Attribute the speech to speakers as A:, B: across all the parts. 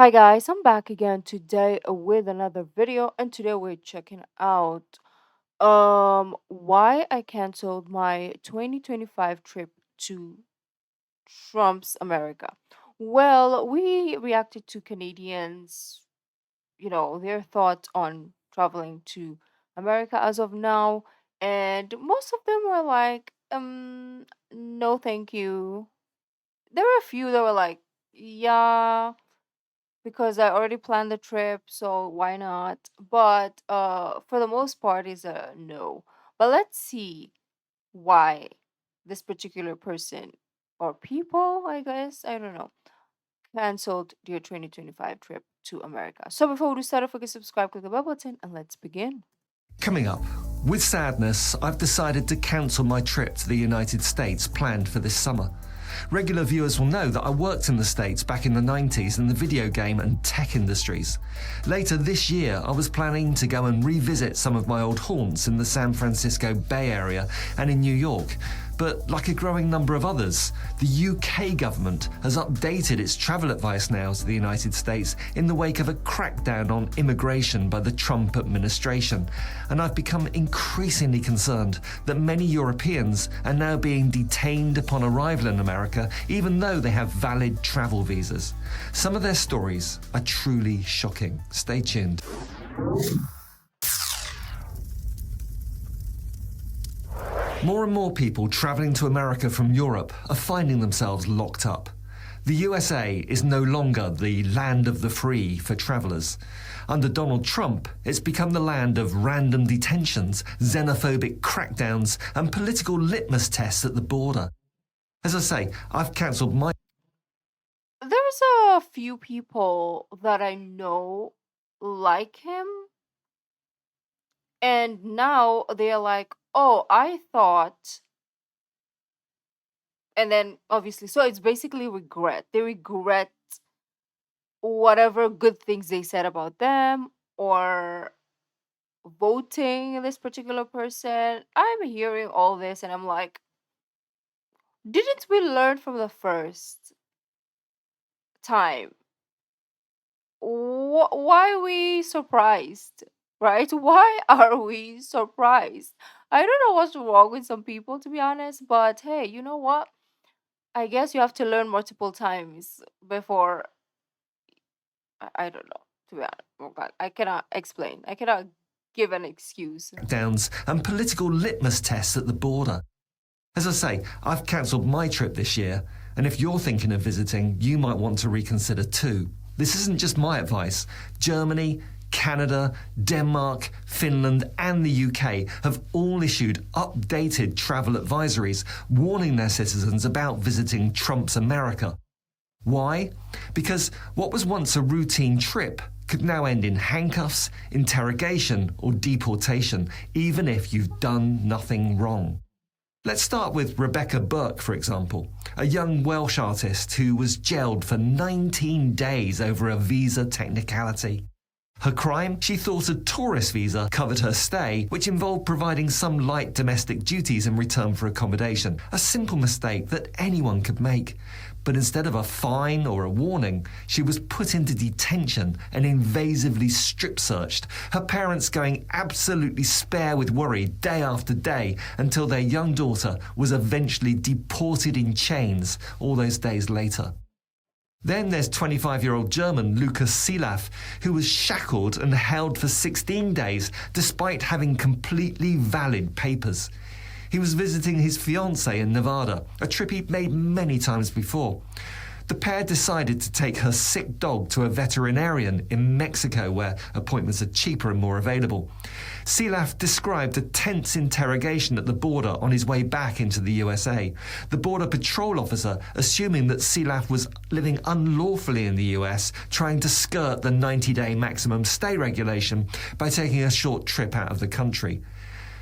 A: Hi guys, I'm back again today with another video, and today we're checking out why I canceled my 2025 trip to Trump's America. Well, we reacted to Canadians, their thoughts on traveling to America as of now, and most of them were like, no thank you. There were a few that were like, yeah, because I already planned the trip, so why not? But for the most part, is a no. But let's see why this particular person or people, I guess, I don't know, canceled their 2025 trip to America. So before we start off, you can subscribe, click the bell button, and let's begin.
B: Coming up, with sadness, I've decided to cancel my trip to the United States planned for this summer. Regular viewers will know that I worked in the States back in the 90s in the video game and tech industries. Later this year, I was planning to go and revisit some of my old haunts in the San Francisco Bay Area and in New York. But like a growing number of others, the UK government has updated its travel advice now to the United States in the wake of a crackdown on immigration by the Trump administration. And I've become increasingly concerned that many Europeans are now being detained upon arrival in America, even though they have valid travel visas. Some of their stories are truly shocking. Stay tuned. More and more people travelling to America from Europe are finding themselves locked up. The USA is no longer the land of the free for travellers. Under Donald Trump, it's become the land of random detentions, xenophobic crackdowns, and political litmus tests at the border. As I say, I've cancelled my...
A: There's a few people that I know like him, and now they're like, oh, I thought. And then obviously, so it's basically regret. They regret whatever good things they said about them or voting this particular person. I'm hearing all this and I'm like, didn't we learn from the first time? Why are we surprised? Right? Why are we surprised? I don't know what's wrong with some people, to be honest, but hey, you know what? I guess you have to learn multiple times before. I don't know, to be honest. Okay, I cannot explain. I cannot give an excuse.
B: Crackdowns and political litmus tests at the border. As I say, I've cancelled my trip this year, and if you're thinking of visiting, you might want to reconsider too. This isn't just my advice. Germany, Canada, Denmark, Finland, and the UK have all issued updated travel advisories warning their citizens about visiting Trump's America. Why? Because what was once a routine trip could now end in handcuffs, interrogation, or deportation, even if you've done nothing wrong. Let's start with Rebecca Burke, for example, a young Welsh artist who was jailed for 19 days over a visa technicality. Her crime? She thought a tourist visa covered her stay, which involved providing some light domestic duties in return for accommodation. A simple mistake that anyone could make. But instead of a fine or a warning, she was put into detention and invasively strip-searched, her parents going absolutely spare with worry day after day until their young daughter was eventually deported in chains all those days later. Then there's 25-year-old German Lukas Silaf, who was shackled and held for 16 days despite having completely valid papers. He was visiting his fiancée in Nevada, a trip he'd made many times before. The pair decided to take her sick dog to a veterinarian in Mexico, where appointments are cheaper and more available. Silaf described a tense interrogation at the border on his way back into the USA. The Border Patrol officer, assuming that Silaf was living unlawfully in the US, trying to skirt the 90-day maximum stay regulation by taking a short trip out of the country.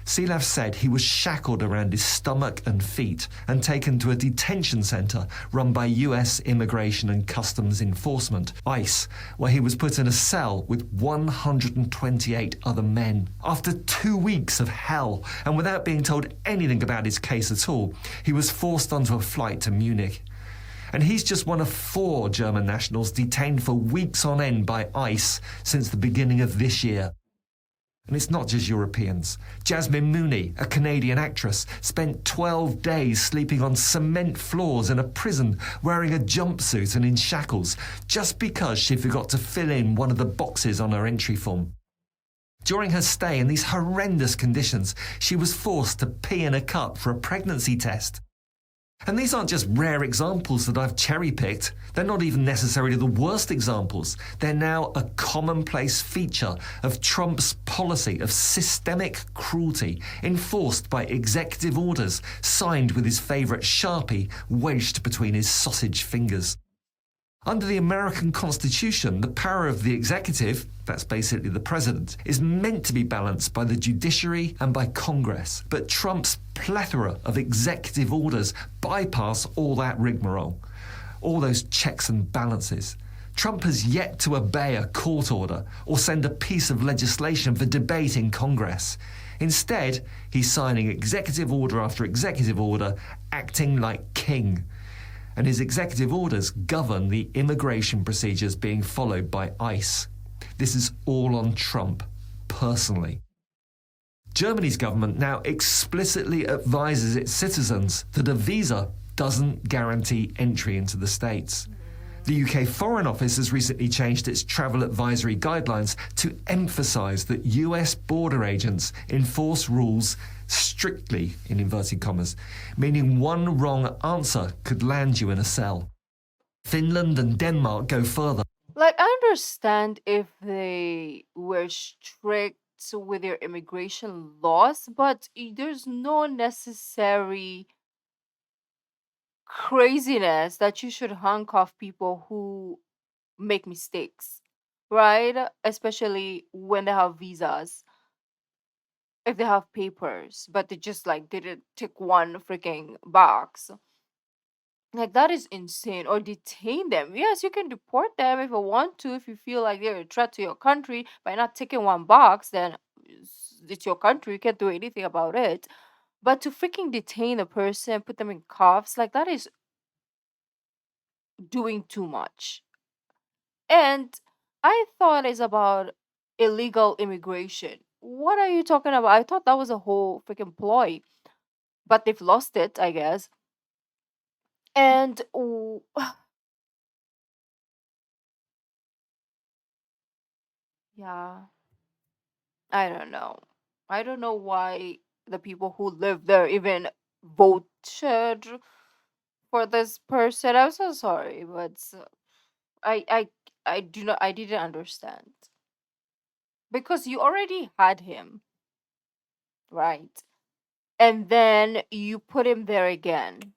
B: Silaf said he was shackled around his stomach and feet and taken to a detention centre run by US Immigration and Customs Enforcement, ICE, where he was put in a cell with 128 other men. After 2 weeks of hell, and without being told anything about his case at all, he was forced onto a flight to Munich. And he's just one of 4 German nationals detained for weeks on end by ICE since the beginning of this year. And it's not just Europeans. Jasmine Mooney, a Canadian actress, spent 12 days sleeping on cement floors in a prison wearing a jumpsuit and in shackles just because she forgot to fill in one of the boxes on her entry form. During her stay in these horrendous conditions, she was forced to pee in a cup for a pregnancy test. And these aren't just rare examples that I've cherry-picked. They're not even necessarily the worst examples. They're now a commonplace feature of Trump's policy of systemic cruelty enforced by executive orders signed with his favourite Sharpie wedged between his sausage fingers. Under the American Constitution, the power of the executive, that's basically the president, is meant to be balanced by the judiciary and by Congress. But Trump's plethora of executive orders bypass all that rigmarole, all those checks and balances. Trump has yet to obey a court order or send a piece of legislation for debate in Congress. Instead, he's signing executive order after executive order, acting like king. And his executive orders govern the immigration procedures being followed by ICE. This is all on Trump, personally. Germany's government now explicitly advises its citizens that a visa doesn't guarantee entry into the States. The UK Foreign Office has recently changed its travel advisory guidelines to emphasise that US border agents enforce rules strictly, in inverted commas, meaning one wrong answer could land you in a cell. Finland and Denmark go further.
A: Like, I understand if they were strict with their immigration laws, but there's no necessary craziness that you should handcuff people who make mistakes, right? Especially when they have visas, if they have papers, but they just like didn't tick one freaking box. Like, that is insane. Or detain them. Yes, you can deport them if you want to, if you feel like they're a threat to your country by not ticking one box, then it's your country, you can't do anything about it. But to freaking detain a person, put them in cuffs, like, that is doing too much. And I thought it's about illegal immigration. What are you talking about? I thought that was a whole freaking ploy, but they've lost it, I guess. And yeah, I don't know. I don't know why the people who live there even voted for this person. I'm so sorry, but I I I do not I didn't understand because you already had him, right? And then you put him there again.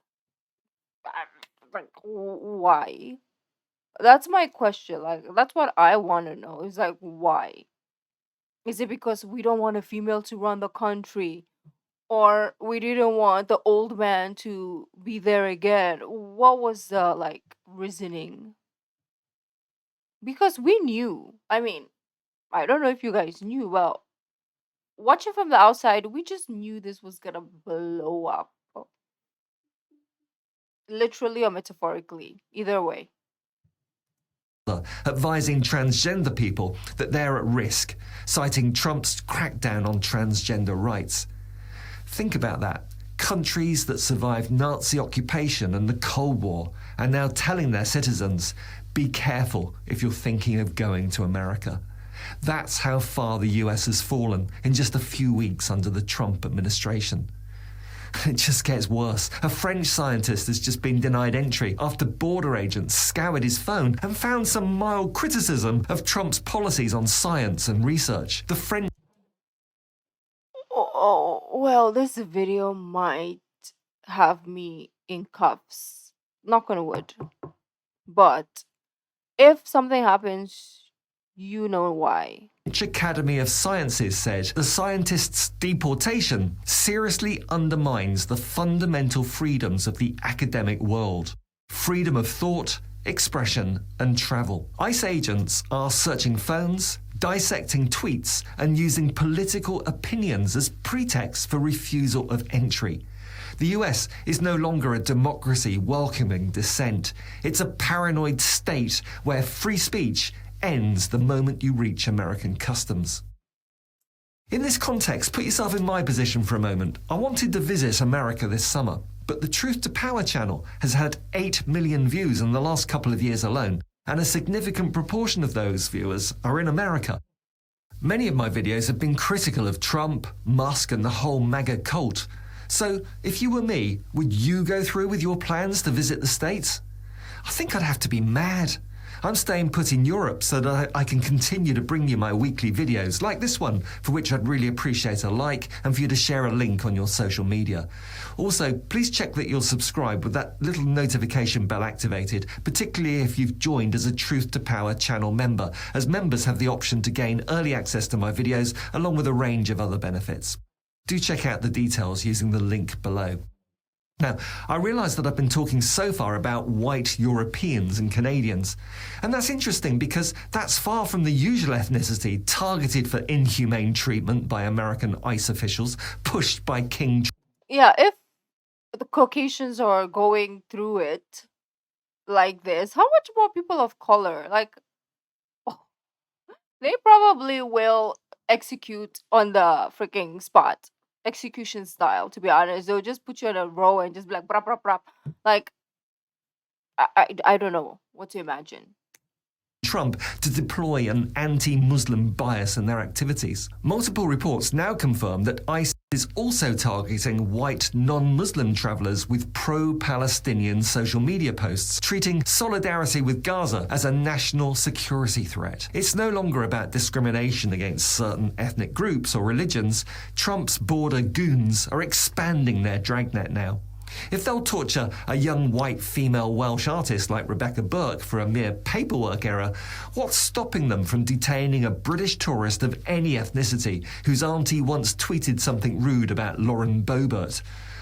A: Like, why? That's my question. Like, that's what I want to know. Is like, why? Is it because we don't want a female to run the country? Or we didn't want the old man to be there again? What was the like reasoning? Because we knew. I mean, I don't know if you guys knew. Well, watching from the outside, we just knew this was gonna blow up. Literally or metaphorically. Either way.
B: Advising transgender people that they're at risk, citing Trump's crackdown on transgender rights. Think about that. Countries that survived Nazi occupation and the Cold War are now telling their citizens, be careful if you're thinking of going to America. That's how far the US has fallen in just a few weeks under the Trump administration. It just gets worse. A French scientist has just been denied entry after border agents scoured his phone and found some mild criticism of Trump's policies on science and research. The French...
A: Well, this video might have me in cuffs. Knock on wood. But if something happens, you know why.
B: French Academy of Sciences said the scientist's deportation seriously undermines the fundamental freedoms of the academic world. Freedom of thought, expression and travel. ICE agents are searching phones, dissecting tweets and using political opinions as pretext for refusal of entry. The US is no longer a democracy welcoming dissent. It's a paranoid state where free speech ends the moment you reach American customs. In this context, put yourself in my position for a moment. I wanted to visit America this summer, but the Truth to Power channel has had 8 million views in the last couple of years alone, and a significant proportion of those viewers are in America. Many of my videos have been critical of Trump, Musk, and the whole MAGA cult. So, if you were me, would you go through with your plans to visit the States? I think I'd have to be mad. I'm staying put in Europe so that I can continue to bring you my weekly videos, like this one, for which I'd really appreciate a like and for you to share a link on your social media. Also, please check that you'll subscribe with that little notification bell activated, particularly if you've joined as a Truth to Power channel member, as members have the option to gain early access to my videos along with a range of other benefits. Do check out the details using the link below. Now, I realise that I've been talking so far about white Europeans and Canadians, and that's interesting because that's far from the usual ethnicity targeted for inhumane treatment by American ICE officials, pushed by King.
A: Yeah, if the Caucasians are going through it like this, how much more people of color? Like, they probably will execute on the freaking spot. Execution style, to be honest. They'll just put you in a row and just be like, brap, brap, brap. Like, I don't know what to imagine.
B: Trump to deploy an anti-Muslim bias in their activities. Multiple reports now confirm that ICE is also targeting white non-Muslim travellers with pro-Palestinian social media posts, treating solidarity with Gaza as a national security threat. It's no longer about discrimination against certain ethnic groups or religions. Trump's border goons are expanding their dragnet now. If they'll torture a young white female Welsh artist like Rebecca Burke for a mere paperwork error, what's stopping them from detaining a British tourist of any ethnicity whose auntie once tweeted something rude about Lauren Boebert?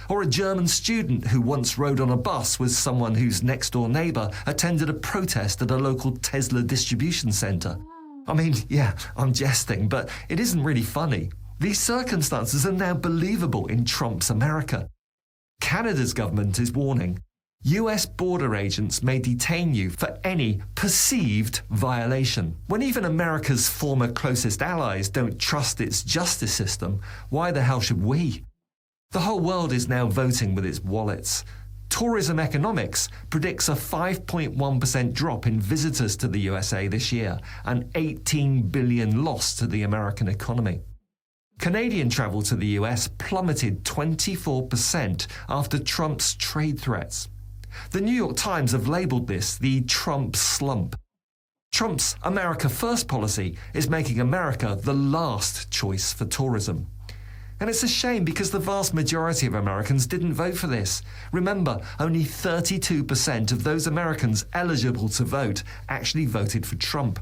B: Or a German student who once rode on a bus with someone whose next-door neighbour attended a protest at a local Tesla distribution centre? I mean, yeah, I'm jesting, but it isn't really funny. These circumstances are now believable in Trump's America. Canada's government is warning. US border agents may detain you for any perceived violation. When even America's former closest allies don't trust its justice system, why the hell should we? The whole world is now voting with its wallets. Tourism Economics predicts a 5.1% drop in visitors to the USA this year, an $18 billion loss to the American economy. Canadian travel to the US plummeted 24% after Trump's trade threats. The New York Times have labelled this the Trump slump. Trump's America First policy is making America the last choice for tourism. And it's a shame because the vast majority of Americans didn't vote for this. Remember, only 32% of those Americans eligible to vote actually voted for Trump.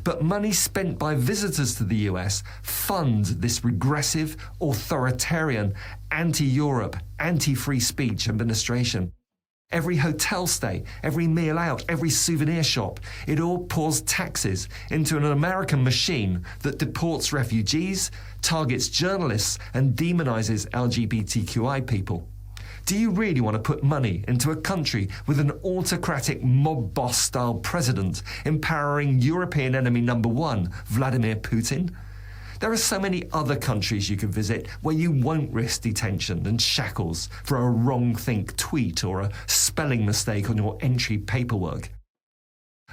B: But money spent by visitors to the US fund this regressive, authoritarian, anti-Europe, anti-free speech administration. Every hotel stay, every meal out, every souvenir shop, it all pours taxes into an American machine that deports refugees, targets journalists, and demonizes LGBTQI people. Do you really want to put money into a country with an autocratic mob boss-style president empowering European enemy number one, Vladimir Putin? There are so many other countries you could visit where you won't risk detention and shackles for a wrong-think tweet or a spelling mistake on your entry paperwork.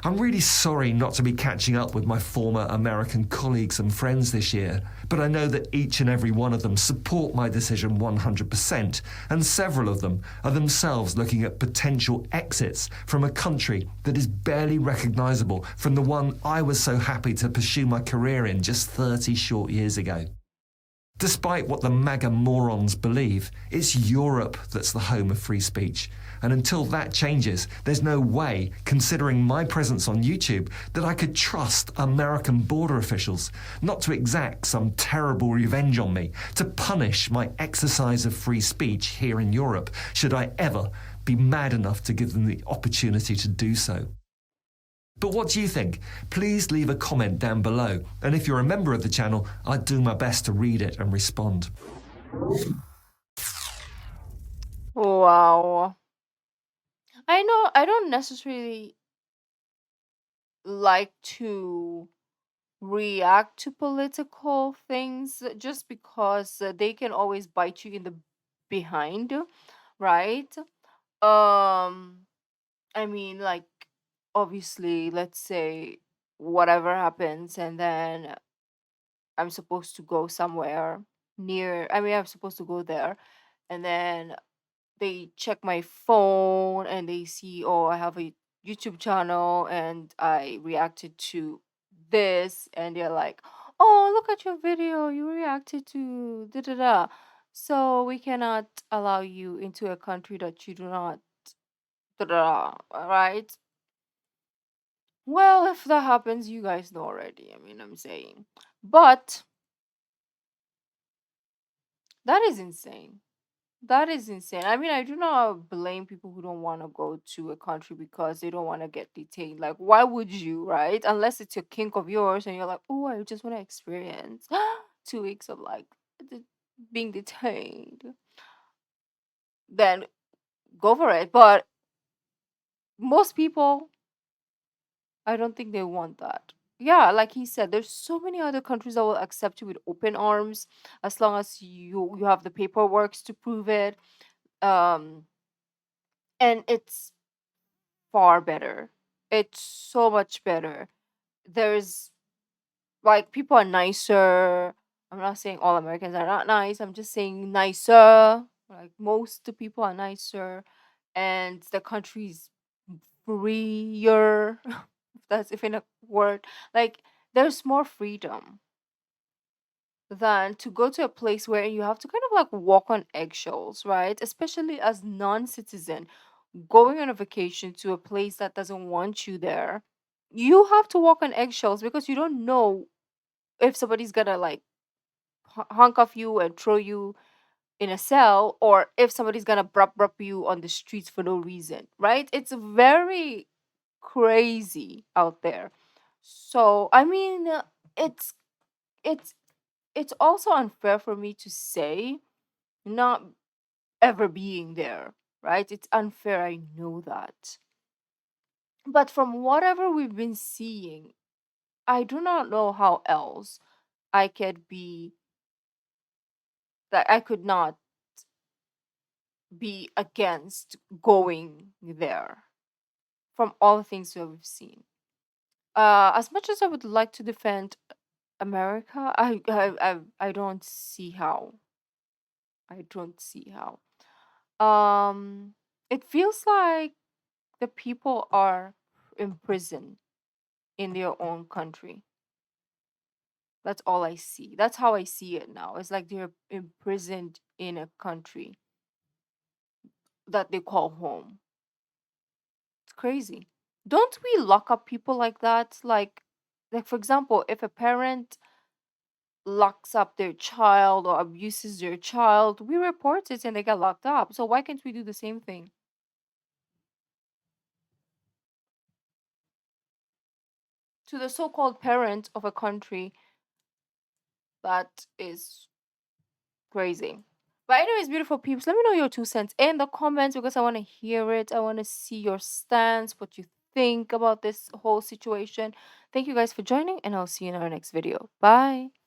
B: I'm really sorry not to be catching up with my former American colleagues and friends this year, but I know that each and every one of them support my decision 100%, and several of them are themselves looking at potential exits from a country that is barely recognisable from the one I was so happy to pursue my career in just 30 short years ago. Despite what the MAGA morons believe, it's Europe that's the home of free speech. And until that changes, there's no way, considering my presence on YouTube, that I could trust American border officials not to exact some terrible revenge on me, to punish my exercise of free speech here in Europe, should I ever be mad enough to give them the opportunity to do so. But what do you think? Please leave a comment down below, and if you're a member of the channel, I'd do my best to read it and respond.
A: Wow. I know I don't necessarily like to react to political things just because they can always bite you in the behind, right? Um, I mean, like, obviously, let's say whatever happens, and then I'm supposed to go somewhere near, I mean, I'm supposed to go there, and then they check my phone and they see, oh, I have a YouTube channel and I reacted to this, and they're like, oh, look at your video, you reacted to da da da. So we cannot allow you into a country that you do not da da, right? Well, if that happens, you guys know already. I mean, I'm saying. But that is insane. That is insane. I mean, I do not blame people who don't want to go to a country because they don't want to get detained. Like, why would you, right? Unless it's your kink of yours and you're like, oh, I just want to experience 2 weeks of like de- being detained. Then go for it. But most people, I don't think they want that. Yeah, like he said, there's so many other countries that will accept you with open arms as long as you have the paperwork to prove it. Um, and it's far better. It's so much better. There's like people are nicer. I'm not saying all Americans are not nice. I'm just saying nicer. Like most the people are nicer, and the country's freer. If that's even a word. Like there's more freedom than to go to a place where you have to kind of like walk on eggshells, right? Especially as non-citizen going on a vacation to a place that doesn't want you there. You have to walk on eggshells because you don't know if somebody's gonna like handcuff you and throw you in a cell, or if somebody's gonna brup you on the streets for no reason, right? It's very crazy out there. So I mean, it's it's it's also unfair for me to say not ever being there, right? It's unfair, I know that. But from whatever we've been seeing, I do not know how else I could be that I could not be against going there from all the things that we've seen. As much as I would like to defend America, I don't see how. I don't see how. Um, it feels like the people are imprisoned in their own country. That's all I see. That's how I see it now. It's like they're imprisoned in a country that they call home. It's crazy. Don't we lock up people like that? Like for example, if a parent locks up their child or abuses their child, we report it and they get locked up. So why can't we do the same thing to the so-called parent of a country that is crazy? But anyways, beautiful peeps, let me know your 2 cents in the comments because I want to hear it. I want to see your stance, what you think about this whole situation. Thank you guys for joining, and I'll see you in our next video. Bye.